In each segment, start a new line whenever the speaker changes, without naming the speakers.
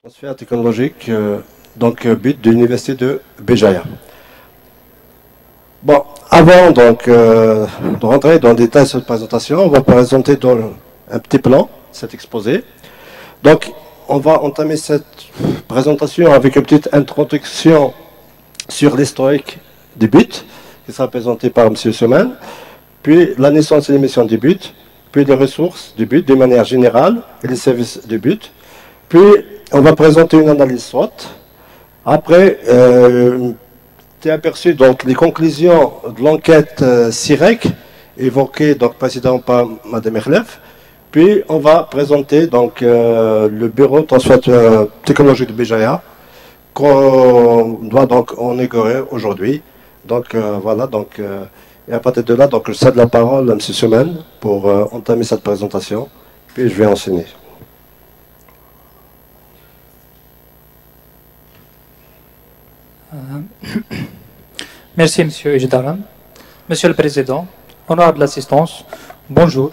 Transfert technologique, but de l'université de Béjaïa. Bon, avant de rentrer dans le détail de cette présentation, on va présenter un petit plan, cet exposé. Donc, on va entamer cette présentation avec une petite introduction sur l'historique du but, qui sera présenté par M. Seman, puis la naissance et l'émission du but, puis les ressources du but de manière générale et les services du but. Puis, on va présenter une analyse SWOT. Après, tu as aperçu donc, les conclusions de l'enquête CIREC, évoquée donc, précédemment par Mme Erlef. Puis, on va présenter donc, le bureau de transfert technologique de Béjaïa, qu'on doit donc inaugurer aujourd'hui. Donc, voilà. Donc, et à partir de là, donc, je cède la parole à M. Semen pour entamer cette présentation. Puis, je vais enseigner.
Merci, M. Ejdaran. Monsieur le Président, honorable l'assistance, bonjour.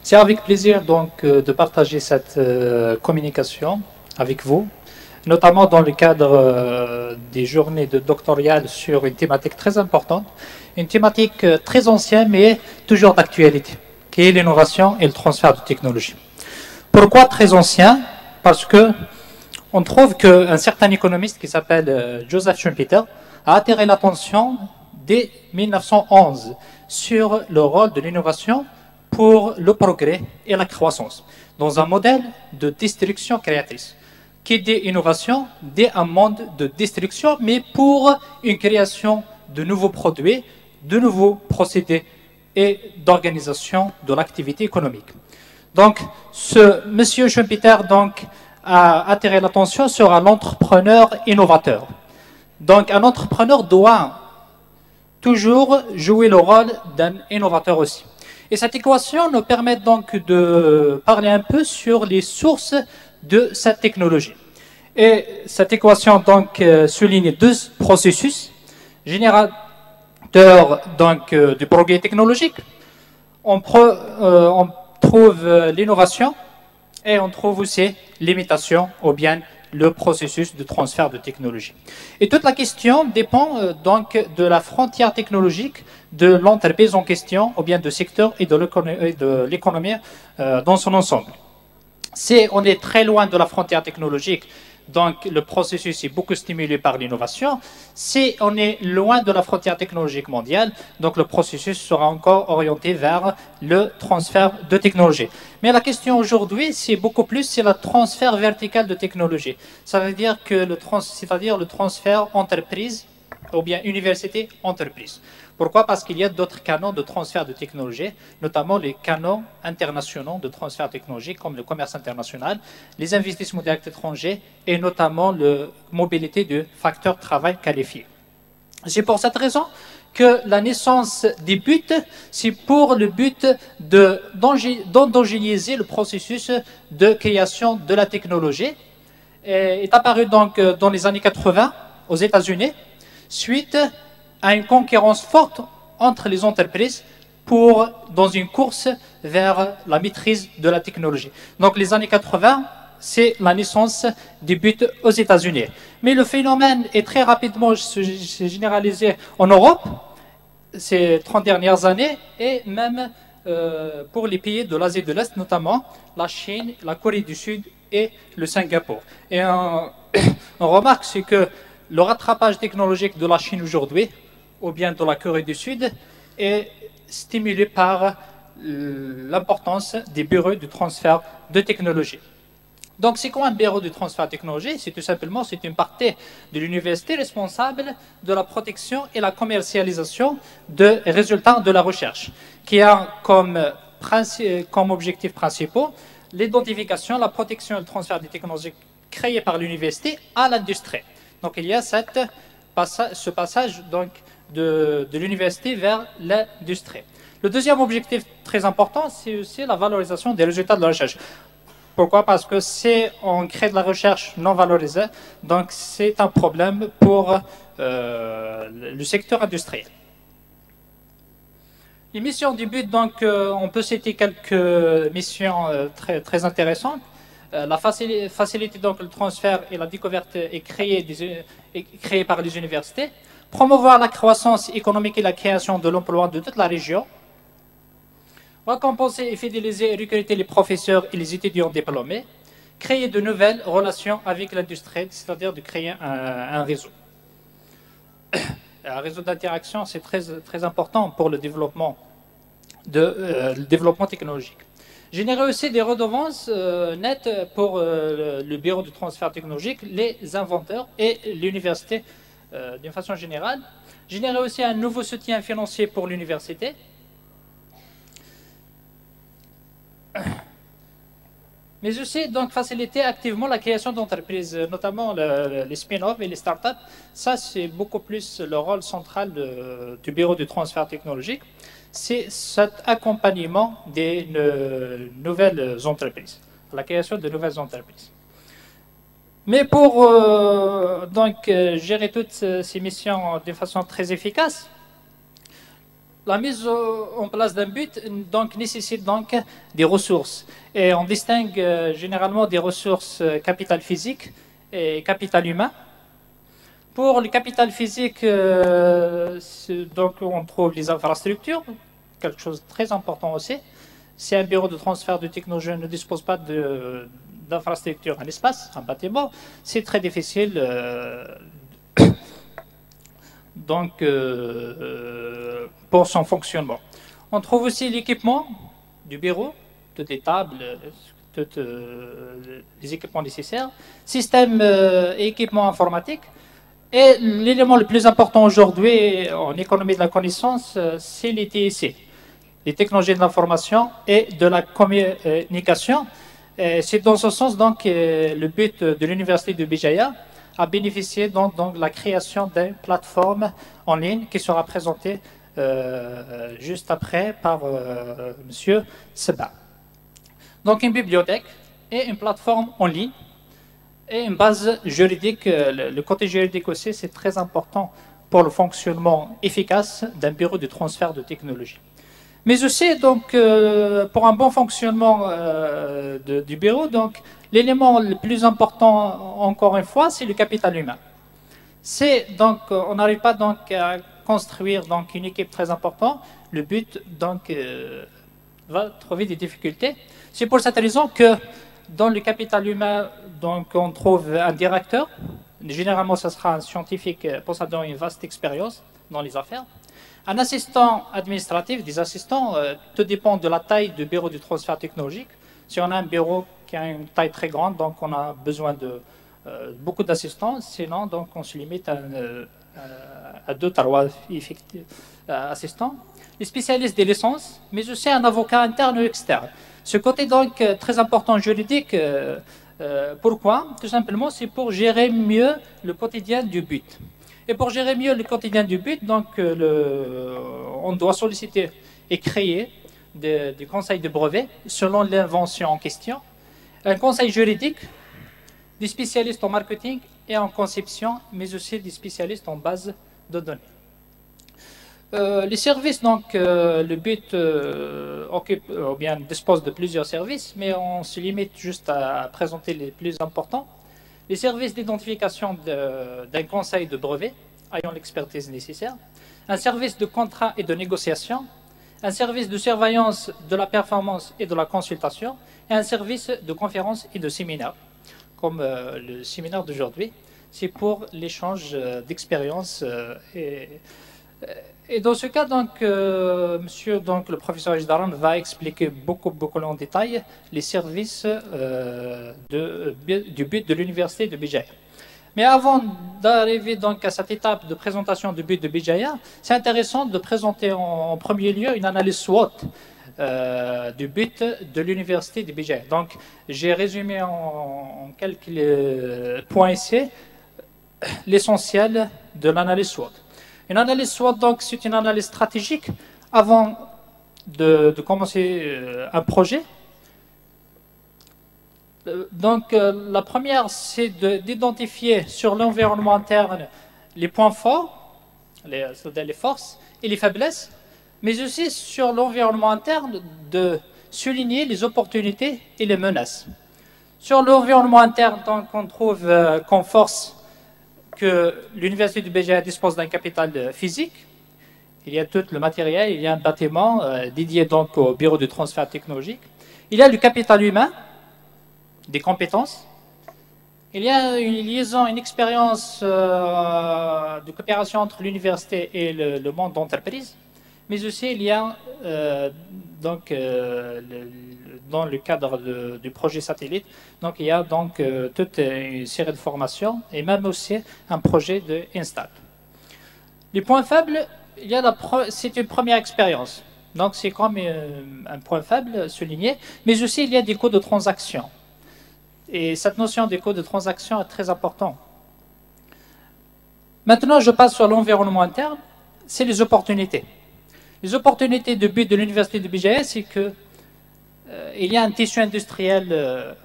C'est avec plaisir donc de partager cette communication avec vous, notamment dans le cadre des journées de doctorales sur une thématique très importante, une thématique très ancienne mais toujours d'actualité, qui est l'innovation et le transfert de technologie. Pourquoi très ancien? Parce que on trouve qu'un certain économiste qui s'appelle Joseph Schumpeter a attiré l'attention dès 1911 sur le rôle de l'innovation pour le progrès et la croissance, dans un modèle de destruction créatrice. Qui dit innovation, dit un monde de destruction, mais pour une création de nouveaux produits, de nouveaux procédés et d'organisation de l'activité économique. Donc, ce monsieur Schumpeter donc, a attiré l'attention sur un entrepreneur innovateur. Donc, un entrepreneur doit toujours jouer le rôle d'un innovateur aussi. Et cette équation nous permet donc de parler un peu sur les sources de cette technologie. Et cette équation donc souligne deux processus générateurs donc du progrès technologique. On trouve l'innovation et on trouve aussi l'imitation ou bien le processus de transfert de technologie. Et toute la question dépend donc de la frontière technologique de l'entreprise en question ou bien du secteur et de l'économie dans son ensemble. Si on est très loin de la frontière technologique, donc le processus est beaucoup stimulé par l'innovation. Si on est loin de la frontière technologique mondiale, donc le processus sera encore orienté vers le transfert de technologie. Mais la question aujourd'hui, c'est beaucoup plus, c'est le transfert vertical de technologie. Ça veut dire que le transfert entreprise ou bien université-entreprise. Pourquoi? Parce qu'il y a d'autres canaux de transfert de technologie, notamment les canaux internationaux de transfert technologique comme le commerce international, les investissements directs étrangers et notamment la mobilité de facteurs travail qualifiés. C'est pour cette raison que la naissance des buts, c'est pour le but d'endogénéiser le processus de création de la technologie. Est apparu donc dans les années 80 aux États-Unis, suite à une concurrence forte entre les entreprises dans une course vers la maîtrise de la technologie. Donc les années 80, c'est la naissance des buts aux États-Unis. Mais le phénomène est très rapidement généralisé en Europe ces 30 dernières années et même pour les pays de l'Asie de l'Est, notamment la Chine, la Corée du Sud et le Singapour. Et on remarque c'est que le rattrapage technologique de la Chine aujourd'hui ou bien de la Corée du Sud est stimulé par l'importance des bureaux de transfert de technologie. Donc, c'est quoi un bureau de transfert de technologie? C'est tout simplement une partie de l'université responsable de la protection et la commercialisation des résultats de la recherche, qui a comme objectifs principaux l'identification, la protection et le transfert des technologies créées par l'université à l'industrie. Donc, il y a ce passage donc, de l'université vers l'industrie. Le deuxième objectif très important, c'est aussi la valorisation des résultats de la recherche. Pourquoi? Parce que si on crée de la recherche non valorisée, donc c'est un problème pour le secteur industriel. Les missions du but, donc, on peut citer quelques missions très intéressantes. La facilité donc le transfert et la découverte est créée par les universités. Promouvoir la croissance économique et la création de l'emploi de toute la région. Récompenser et fidéliser et recruter les professeurs et les étudiants diplômés. Créer de nouvelles relations avec l'industrie, c'est-à-dire de créer un réseau. Un réseau d'interaction, c'est très important pour le développement technologique. Générer aussi des redevances nettes pour le bureau de transfert technologique, les inventeurs et l'université d'une façon générale. Générer aussi un nouveau soutien financier pour l'université. Mais aussi donc faciliter activement la création d'entreprises, notamment les spin-offs et les startups. Ça, c'est beaucoup plus le rôle central du bureau de transfert technologique. C'est cet accompagnement des nouvelles entreprises, la création de nouvelles entreprises. Mais pour gérer toutes ces missions de façon très efficace, la mise en place d'un but nécessite donc des ressources. Et on distingue généralement des ressources capital physique et capital humain. Pour le capital physique, on trouve les infrastructures, quelque chose de très important aussi. Si un bureau de transfert de technologie ne dispose pas d'infrastructure, un espace, un bâtiment, c'est très difficile pour son fonctionnement. On trouve aussi l'équipement du bureau, toutes les tables, tous les équipements nécessaires, système et équipement informatique. Et l'élément le plus important aujourd'hui en économie de la connaissance, c'est les TIC, les technologies de l'information et de la communication. C'est dans ce sens donc le but de l'université de Béjaïa a bénéficié donc de la création d'une plateforme en ligne qui sera présentée juste après par M. Seba. Donc une bibliothèque et une plateforme en ligne et une base juridique. Le côté juridique aussi, c'est très important pour le fonctionnement efficace d'un bureau de transfert de technologie. Mais aussi, donc, pour un bon fonctionnement du bureau, donc, l'élément le plus important, encore une fois, c'est le capital humain. Donc, on n'arrive pas donc à construire donc une équipe très importante. Le but donc va trouver des difficultés. C'est pour cette raison que dans le capital humain, donc, on trouve un directeur. Généralement, ce sera un scientifique possédant une vaste expérience dans les affaires. Un assistant administratif, des assistants, tout dépend de la taille du bureau de transfert technologique. Si on a un bureau qui a une taille très grande, donc on a besoin de beaucoup d'assistants. Sinon, donc, on se limite à 2 à 3 assistants. Les spécialistes des licences, mais aussi un avocat interne ou externe. Ce côté donc très important juridique, pourquoi? Tout simplement, c'est pour gérer mieux le quotidien du but. Et pour gérer mieux le quotidien du but, donc, on doit solliciter et créer des conseils de brevet selon l'invention en question, un conseil juridique, des spécialistes en marketing et en conception, mais aussi des spécialistes en base de données. Les services, donc, le but occupe ou bien dispose de plusieurs services, mais on se limite juste à présenter les plus importants. Les services d'identification d'un conseil de brevet, ayant l'expertise nécessaire, un service de contrat et de négociation, un service de surveillance de la performance et de la consultation, et un service de conférence et de séminaire, comme le séminaire d'aujourd'hui. C'est pour l'échange d'expériences et dans ce cas, donc, monsieur, donc, le professeur Ejdaran va expliquer beaucoup en détail les services du but de l'université de Béjaïa. Mais avant d'arriver donc à cette étape de présentation du but de Béjaïa, c'est intéressant de présenter en premier lieu une analyse SWOT du but de l'université de Béjaïa. Donc, j'ai résumé en quelques points ici l'essentiel de l'analyse SWOT. Une analyse SWOT, donc, c'est une analyse stratégique avant de commencer un projet. Donc, la première, c'est d'identifier sur l'environnement interne les points forts, c'est-à-dire les forces et les faiblesses, mais aussi sur l'environnement interne de souligner les opportunités et les menaces. Sur l'environnement interne, donc, on trouve qu'on force que l'Université du BGA dispose d'un capital physique. Il y a tout le matériel, il y a un bâtiment dédié donc au bureau de transfert technologique. Il y a le capital humain, des compétences. Il y a une liaison, une expérience de coopération entre l'université et le monde d'entreprise. Mais aussi, il y a, dans le cadre du projet satellite, donc il y a donc toute une série de formations et même aussi un projet de Install. Les points faibles, c'est une première expérience. Donc c'est comme un point faible souligné, mais aussi il y a des coûts de transaction. Et cette notion des coûts de transaction est très importante. Maintenant, je passe sur l'environnement interne, c'est les opportunités. Les opportunités de but de l'Université de BGA, c'est qu'il y a un tissu industriel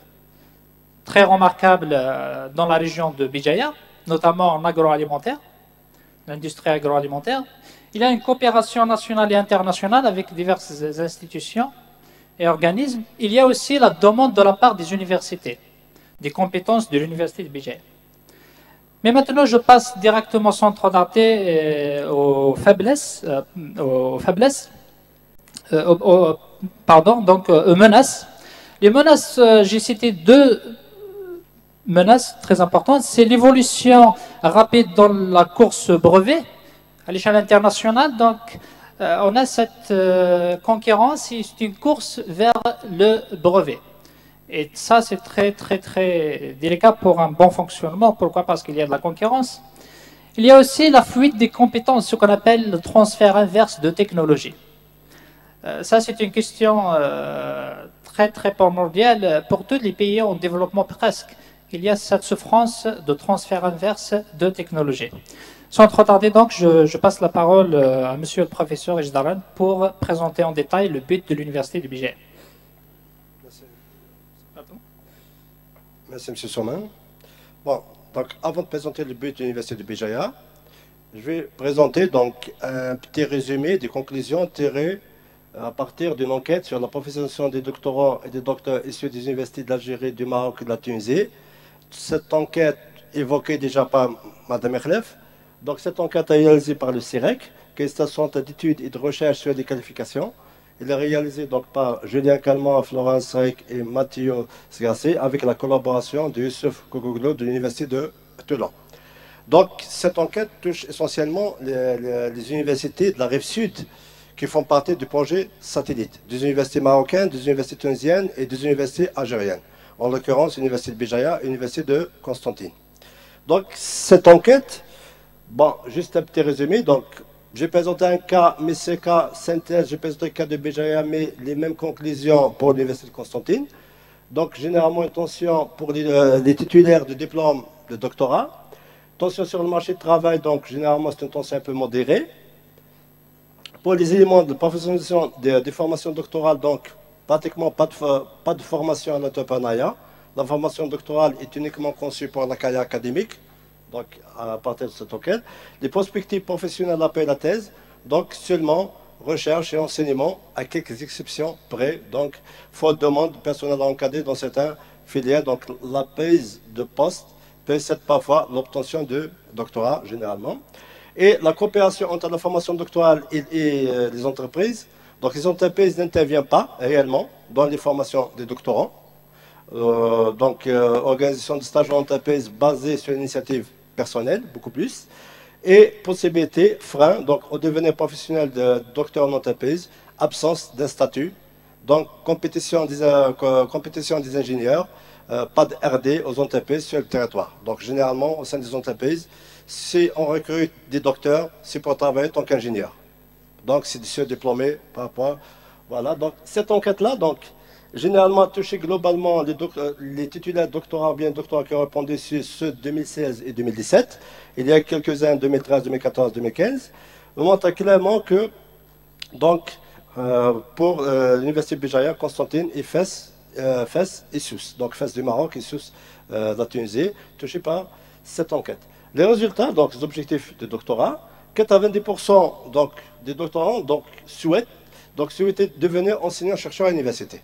très remarquable dans la région de Bijaya, notamment en agroalimentaire, l'industrie agroalimentaire. Il y a une coopération nationale et internationale avec diverses institutions et organismes. Il y a aussi la demande de la part des universités, des compétences de l'Université de Bijaya. Mais maintenant, je passe directement sans trop tarder aux faiblesses, aux menaces. Les menaces, j'ai cité deux menaces très importantes. C'est l'évolution rapide dans la course brevet à l'échelle internationale. Donc, on a cette concurrence et c'est une course vers le brevet. Et ça, c'est très, très, très délicat pour un bon fonctionnement. Pourquoi? Parce qu'il y a de la concurrence. Il y a aussi la fuite des compétences, ce qu'on appelle le transfert inverse de technologie. Ça, c'est une question très, très primordiale pour tous les pays en développement presque. Il y a cette souffrance de transfert inverse de technologie. Sans trop tarder, donc, je passe la parole à monsieur le professeur Ejdaran pour présenter en détail le but de l'Université du BGA.
Merci, M. Soman. Bon, donc, avant de présenter le but de l'Université de Bijaya, je vais présenter donc un petit résumé des conclusions tirées à partir d'une enquête sur la professionnalisation des doctorants et des docteurs issus des universités d'Algérie, du Maroc et de la Tunisie. Cette enquête évoquée déjà par Mme Ekhlef. Donc, cette enquête est réalisée par le CIREC, qui est une station d'études et de recherche sur les qualifications. Il est réalisé donc par Julien Calment, Florence Reik et Mathieu Sgassé avec la collaboration de Youssef Kougouglo de l'Université de Toulon. Donc, cette enquête touche essentiellement les universités de la rive sud qui font partie du projet satellite, des universités marocaines, des universités tunisiennes et des universités algériennes. En l'occurrence, l'Université de Bijaya et l'Université de Constantine. Donc, cette enquête, bon, juste un petit résumé. Donc, j'ai présenté un cas, mais c'est cas synthèse, j'ai présenté un cas de Bijaya, mais les mêmes conclusions pour l'Université de Constantine. Donc, généralement, une tension pour les titulaires de diplôme de doctorat. Tension sur le marché de travail, donc, généralement, c'est une tension un peu modérée. Pour les éléments de professionnalisation des formations doctorales, donc, pratiquement pas de formation à l'entrepreneuriat. La formation doctorale est uniquement conçue pour la carrière académique. Donc, à partir de cette enquête, les perspectives professionnelles d'appel à thèse, donc seulement recherche et enseignement, à quelques exceptions près, donc faute de demande de personnel encadré dans certaines filières, donc la prise de poste précède parfois l'obtention de doctorat généralement. Et la coopération entre la formation doctorale et les entreprises, donc les entreprises n'interviennent pas réellement dans les formations des doctorants. Organisation de stage en entreprise basée sur l'initiative personnelle, beaucoup plus. Et possibilité, frein, donc au devenir professionnel de docteur en entreprise, absence d'un statut, donc compétition des ingénieurs, pas de RD aux entreprises sur le territoire. Donc généralement, au sein des entreprises, si on recrute des docteurs, c'est pour travailler en tant qu'ingénieur. Donc c'est des surdiplômés par rapport. Voilà, donc cette enquête-là, donc, généralement touché globalement les titulaires doctorats ou bien doctorats qui ont répondu sur ceux de 2016 et 2017. Il y a quelques-uns 2013, 2014, 2015. On montre clairement que, donc, pour l'Université de Bijaya, Constantine et Fès et Sousse. Donc Fès du Maroc et Sousse de la Tunisie, touchés par cette enquête. Les résultats, donc les objectifs de doctorat, 90% donc, des doctorants donc, souhaitent devenir enseignants-chercheurs à l'université.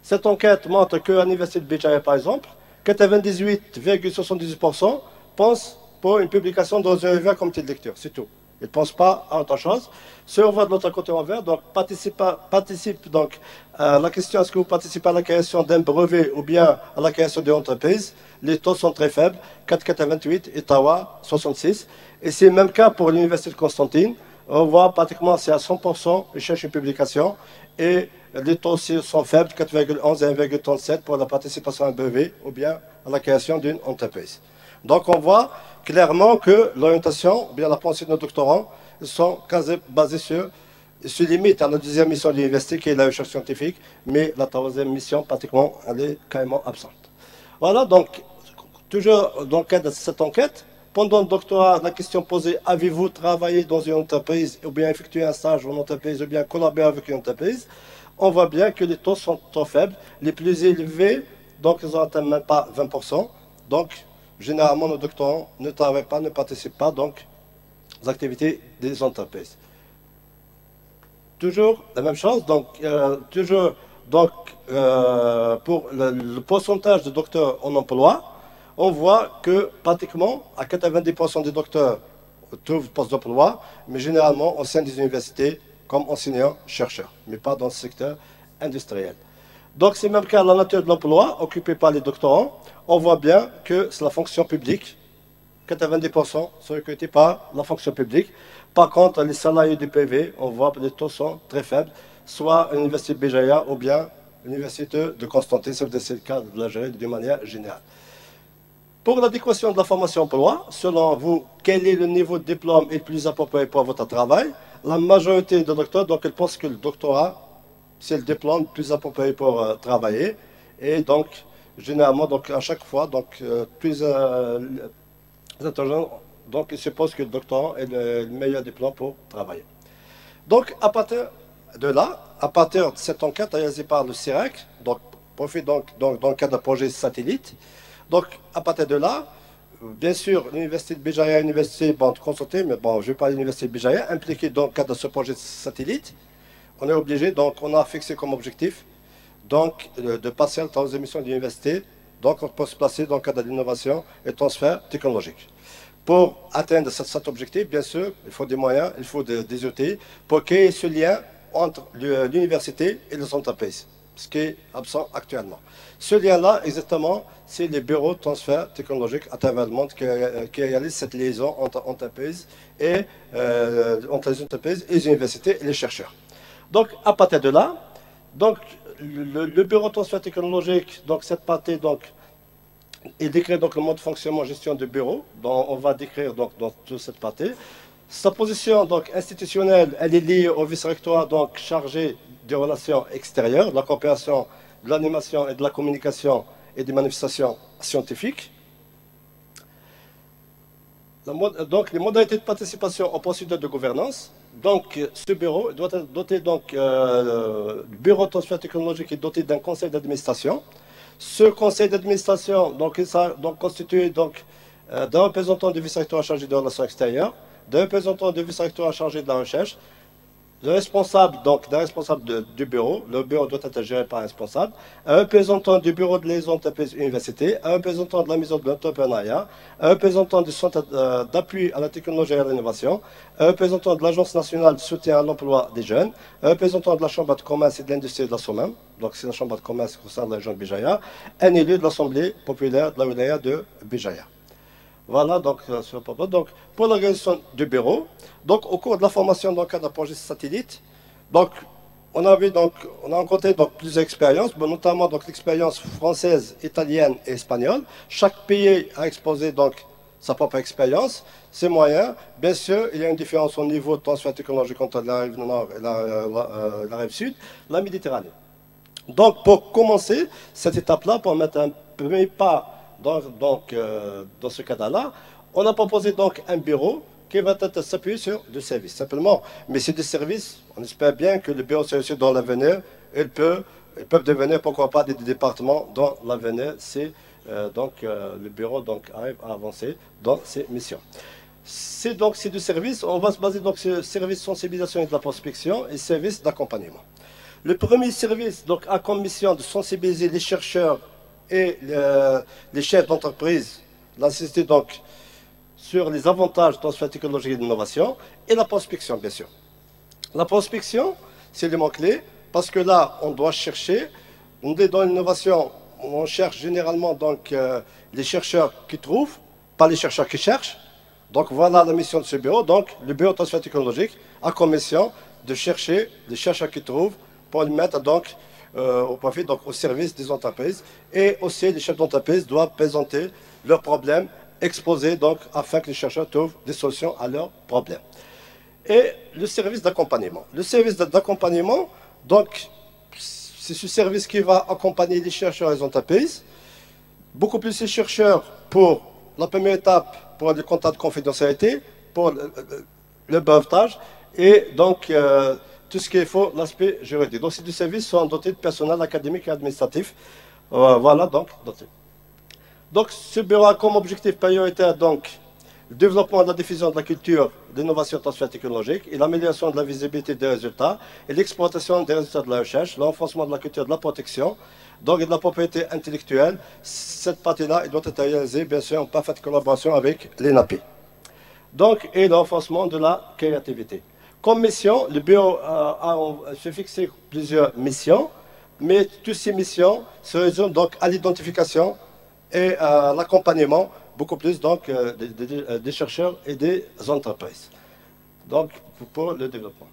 Cette enquête montre qu'à l'Université de Béjaïa, par exemple, 98,78% pensent pour une publication dans un revers comme de lecture, c'est tout. Ils ne pensent pas à autre chose. Si on va de l'autre côté envers, donc participe donc à la question est-ce que vous participez à la création d'un brevet ou bien à la création d'une entreprise, les taux sont très faibles, 4,88, Ottawa 66. Et c'est le même cas pour l'Université de Constantine. On voit pratiquement c'est à 100%, ils cherchent une publication et les taux aussi sont faibles, 4,11 et 1,37 pour la participation à un brevet ou bien à la création d'une entreprise. Donc on voit clairement que l'orientation, bien la pensée de nos doctorants, sont quasi basés sur, se limitent à la deuxième mission de l'université qui est la recherche scientifique, mais la troisième mission, pratiquement, elle est carrément absente. Voilà, donc, toujours dans le cadre de cette enquête, pendant le doctorat, la question posée, avez-vous travaillé dans une entreprise, ou bien effectué un stage dans une entreprise, ou bien collaboré avec une entreprise, on voit bien que les taux sont trop faibles. Les plus élevés, donc ils n'atteignent même pas 20%. Donc, généralement, nos doctorants ne travaillent pas, ne participent pas donc aux activités des entreprises. Toujours la même chose, donc pour le pourcentage de docteurs en emploi, on voit que pratiquement à 90% des docteurs trouvent poste d'emploi, mais généralement au sein des universités comme enseignants-chercheurs, mais pas dans le secteur industriel. Donc c'est même cas la nature de l'emploi occupé par les doctorants. On voit bien que c'est la fonction publique. 90% sont recrutés par la fonction publique. Par contre, les salariés du privé, on voit que les taux sont très faibles, soit à l'Université de Béjaïa ou bien l'Université de Constantine, c'est le cas de l'Algérie d'une manière générale. Pour l'adéquation de la formation emploi, selon vous, quel est le niveau de diplôme le plus approprié pour votre travail? La majorité des docteurs, donc, ils pensent que le doctorat, c'est le diplôme le plus approprié pour travailler. Et donc, généralement, donc, à chaque fois, donc, plus intervenants, donc, ils supposent que le doctorat est le meilleur diplôme pour travailler. Donc, à partir de là, à partir de cette enquête réalisée par le CIRAC, donc, profite donc, dans le cadre d'un projet satellite. Donc, à partir de là, bien sûr, l'Université de Béjaïa, l'Université de Constantine, mais bon, je vais parler de l'Université de Béjaïa, impliquée dans le cadre de ce projet satellite, on est obligé, donc on a fixé comme objectif donc, de passer à la troisième mission de l'université, donc on peut se placer dans le cadre de l'innovation et transfert technologique. Pour atteindre cet objectif, bien sûr, il faut des moyens, il faut des outils pour créer ce lien entre l'université et les entreprises, ce qui est absent actuellement. Ce lien-là, exactement, c'est les bureaux de transfert technologique à travers le monde qui réalisent cette liaison entre entreprises et entre les entreprises et les universités et les chercheurs. Donc, à partir de là, donc, le bureau de transfert technologique, donc cette partie, donc, il décrit donc le mode de fonctionnement gestion du bureau, dont on va décrire donc dans toute cette partie. Sa position donc institutionnelle, elle est liée au vice-rectorat donc chargé des relations extérieures, de la coopération, de l'animation et de la communication et des manifestations scientifiques. Donc les modalités de participation aux procédures de gouvernance. Donc ce bureau doit être doté donc le bureau de transfert technologique est doté d'un conseil d'administration. Ce conseil d'administration donc, il sera donc constitué donc, d'un représentant du vice-rectorat chargé des relations extérieures, d'un représentant du vice-rectorat chargé de la recherche, d'un responsable, donc d'un responsable du bureau, le bureau doit être géré par un responsable, un représentant du bureau de liaison entreprise université, un représentant de la maison de l'entrepreneuriat, un représentant du centre d'appui à la technologie et à l'innovation, un représentant de l'Agence nationale de soutien à l'emploi des jeunes, un représentant de la Chambre de commerce et de l'industrie de la SOMEM, donc c'est la Chambre de commerce qui concerne la région de Béjaïa, un élu de l'Assemblée populaire de la wilaya de Béjaïa. Voilà, donc, pour l'organisation du bureau, donc, au cours de la formation dans le cadre d'un projet satellite, donc, on a rencontré donc, plusieurs expériences, notamment l'expérience française, italienne et espagnole. Chaque pays a exposé donc, sa propre expérience, ses moyens. Bien sûr, il y a une différence au niveau de transfert technologique entre la rive nord et la rive sud, la Méditerranée. Donc, pour commencer cette étape-là, pour mettre un premier pas dans ce cadre-là, on a proposé donc un bureau qui va être s'appuyer sur des services, simplement. Mais c'est des services, on espère bien que le bureau de services dans l'avenir, ils peuvent devenir, pourquoi pas, des départements dans l'avenir, si le bureau donc, arrive à avancer dans ses missions. C'est donc ces deux services, on va se baser donc sur services de sensibilisation et de la prospection et services d'accompagnement. Le premier service donc, a comme mission de sensibiliser les chercheurs et les chefs d'entreprise, la société donc, sur les avantages de transfert technologique et d'innovation, et la prospection, bien sûr. La prospection, c'est l'élément clé, parce que là, on doit chercher, on est dans l'innovation, on cherche généralement donc, les chercheurs qui trouvent, pas les chercheurs qui cherchent. Donc voilà la mission de ce bureau. Donc le bureau de transfert technologique a comme mission de chercher les chercheurs qui trouvent pour les mettre donc au profit, donc au service des entreprises. Et aussi les chefs d'entreprise doivent présenter leurs problèmes, exposer donc afin que les chercheurs trouvent des solutions à leurs problèmes. Et le service d'accompagnement. Le service d'accompagnement, donc c'est ce service qui va accompagner les chercheurs et les entreprises. Beaucoup plus les chercheurs pour la première étape, pour les contrats de confidentialité, pour le brevetage, et donc tout ce qu'il faut, l'aspect juridique. Donc ces deux services sont dotés de personnel académique et administratif. Voilà, donc dotés. Donc ce bureau a comme objectif prioritaire donc, le développement de la diffusion de la culture, l'innovation et transfert technologique, et l'amélioration de la visibilité des résultats, et l'exploitation des résultats de la recherche, l'enforcement de la culture de la protection, donc et de la propriété intellectuelle. Cette partie-là, elle doit être réalisée, bien sûr, en parfaite collaboration avec l'ENAPI. Donc, et le renforcement de la créativité. Comme mission, le bureau se fixé plusieurs missions, mais toutes ces missions se résument donc à l'identification et à l'accompagnement, beaucoup plus donc des chercheurs et des entreprises. Donc, pour le développement.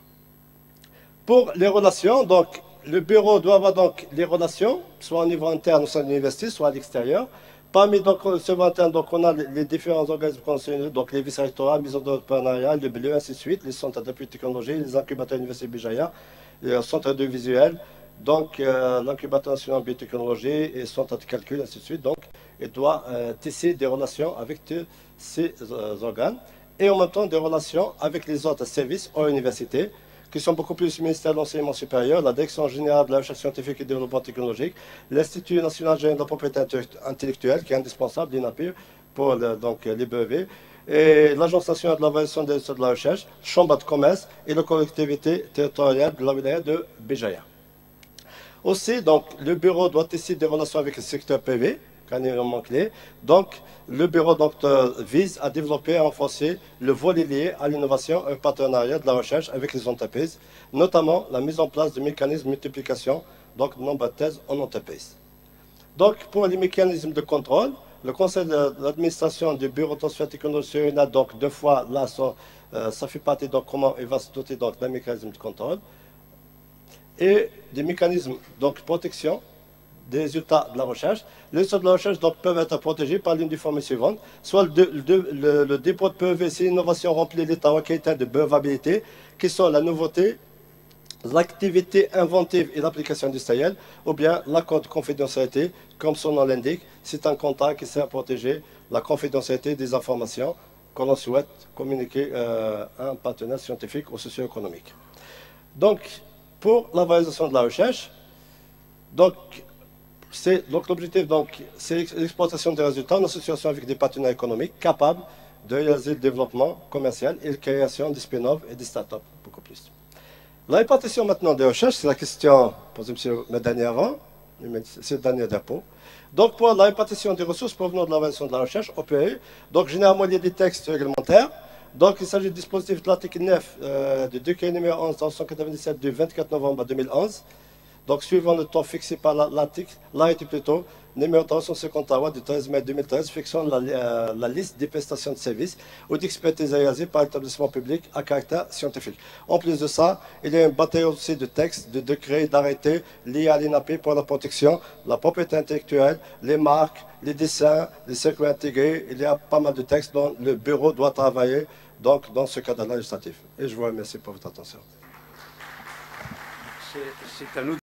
Pour les relations, donc, le bureau doit avoir donc les relations, soit au niveau interne au sein de l'université, soit à l'extérieur. Parmi donc, ce niveau interne, donc, on a les différents organismes concernés, donc les vice-rectorats, maisons d'entrepreneuriat, le BLE, ainsi de suite, les centres d'appui de technologie, les incubateurs universitaires Bijaya, les centres de visuel, donc l'incubateur national en biotechnologie et centre de calcul, ainsi de suite. Donc, il doit tisser des relations avec tous ces organes et en même temps des relations avec les autres services aux universités, qui sont beaucoup plus le ministère de l'Enseignement supérieur, la Direction générale de la recherche scientifique et développement technologique, l'Institut national de la propriété intellectuelle, qui est indispensable, l'INAPI, pour donc, les brevets, et l'Agence nationale de la validation des résultats de la recherche, Chambre de commerce et la collectivité territoriale de la wilaya de Bijaya. Aussi, donc, le bureau doit tisser des relations avec le secteur privé, qui est un élément clé. Donc, le bureau donc, vise à développer et à renforcer le volet lié à l'innovation et au partenariat de la recherche avec les entreprises, notamment la mise en place de mécanismes de multiplication, donc nombre de thèses en entreprise. Donc, pour les mécanismes de contrôle, le conseil d'administration du bureau de transfert technologique a donc 2 fois, là, ça fait partie de comment il va se doter d'un mécanisme de contrôle et des mécanismes donc, de protection des résultats de la recherche. Les résultats de la recherche donc, peuvent être protégés par l'une des formes suivantes, soit le dépôt de brevet si l'innovation remplit l'état requis de brevabilité, qui sont la nouveauté, l'activité inventive et l'application industrielle, ou bien l'accord de confidentialité, comme son nom l'indique, c'est un contrat qui sert à protéger la confidentialité des informations que l'on souhaite communiquer à un partenaire scientifique ou socio-économique. Donc, pour la valorisation de la recherche, donc l'objectif, c'est l'exploitation des résultats en association avec des partenaires économiques capables de réaliser le développement commercial et la création des spin-offs et des start-up, beaucoup plus. La répartition maintenant des recherches, c'est la question posée M. Medani avant, c'est le dernier dépôt. Donc pour la répartition des ressources provenant de la valorisation de la recherche, OPE, donc généralement il y a des textes réglementaires. Donc il s'agit du dispositif de l'article 9 du décret numéro 11 197 du 24 novembre 2011. Donc, suivant le temps fixé par l'article, l'arrêté plutôt, numéro 353 du 13 mai 2013, fixant la liste des prestations de services ou d'expertise réalisées par l'établissement public à caractère scientifique. En plus de ça, il y a une batterie aussi de textes, de décrets, d'arrêtés liés à l'INAPI pour la protection, la propriété intellectuelle, les marques, les dessins, les circuits intégrés. Il y a pas mal de textes dont le bureau doit travailler donc, dans ce cadre législatif. Et je vous remercie pour votre attention.
C'est à nous.